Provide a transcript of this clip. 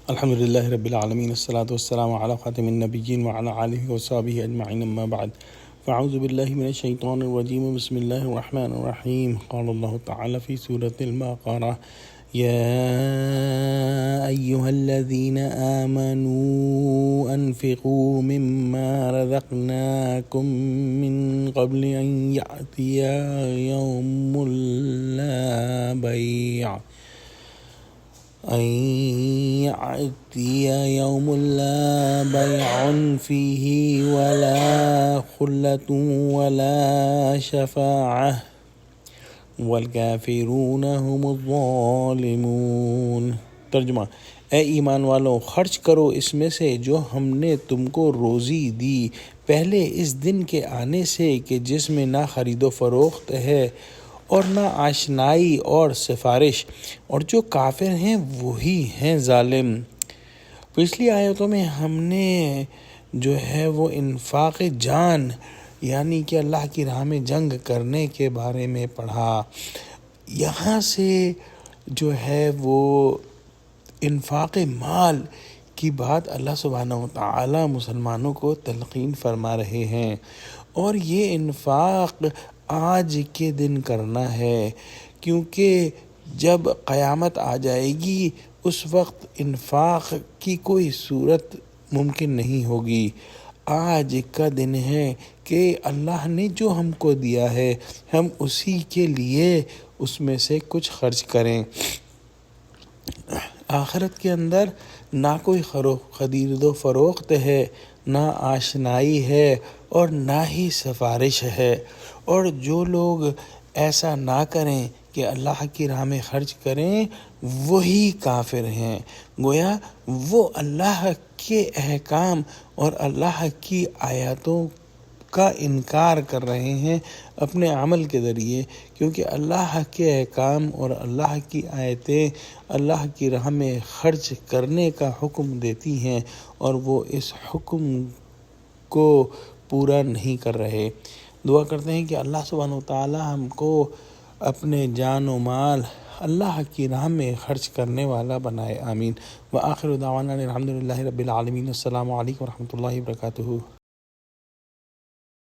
الحمد لله رب العالمين، الصلاة والسلام على خاتم النبيين وعلى آله وصحبه أجمعين، أما بعد فأعوذ بالله من الشيطان الرجيم. بسم الله الرحمن الرحيم. قال الله تعالى في سورة البقرة: يا أيها الذين آمنوا أنفقوا مما رزقناكم من قبل أن يأتي يوم لا بيع فيه ولا خلة ولا شفاعة والکافرون هم الظالمون۔ ترجمہ: اے ایمان والو، خرچ کرو اس میں سے جو ہم نے تم کو روزی دی پہلے اس دن کے آنے سے کہ جس میں نہ خرید و فروخت ہے اور نہ آشنائی اور سفارش، اور جو کافر ہیں وہی ہیں ظالم۔ پچھلی آیتوں میں ہم نے جو ہے وہ انفاق جان یعنی کہ اللہ کی راہ میں جنگ کرنے کے بارے میں پڑھا۔ یہاں سے جو ہے وہ انفاق مال کی بات اللہ سبحانہ وتعالی مسلمانوں کو تلقین فرما رہے ہیں، اور یہ انفاق آج کے دن کرنا ہے، کیونکہ جب قیامت آ جائے گی اس وقت انفاق کی کوئی صورت ممکن نہیں ہوگی۔ آج کا دن ہے کہ اللہ نے جو ہم کو دیا ہے ہم اسی کے لیے اس میں سے کچھ خرچ کریں۔ آخرت کے اندر نہ کوئی خرید و فروخت ہے، نہ آشنائی ہے اور نہ ہی سفارش ہے، اور جو لوگ ایسا نہ کریں کہ اللہ کی راہ میں خرچ کریں وہی کافر ہیں۔ گویا وہ اللہ کے احکام اور اللہ کی آیاتوں کا انکار کر رہے ہیں اپنے عمل کے ذریعے، کیونکہ اللہ کے احکام اور اللہ کی آیتیں اللہ کی راہ میں خرچ کرنے کا حکم دیتی ہیں، اور وہ اس حکم کو پورا نہیں کر رہے۔ دعا کرتے ہیں کہ اللہ سبحانہ وتعالی ہم کو اپنے جان و مال اللہ کی راہ میں خرچ کرنے والا بنائے، آمین۔ وآخر دعوانا الحمد للہ رب العالمین۔ السلام علیکم ورحمۃ اللہ وبرکاتہ۔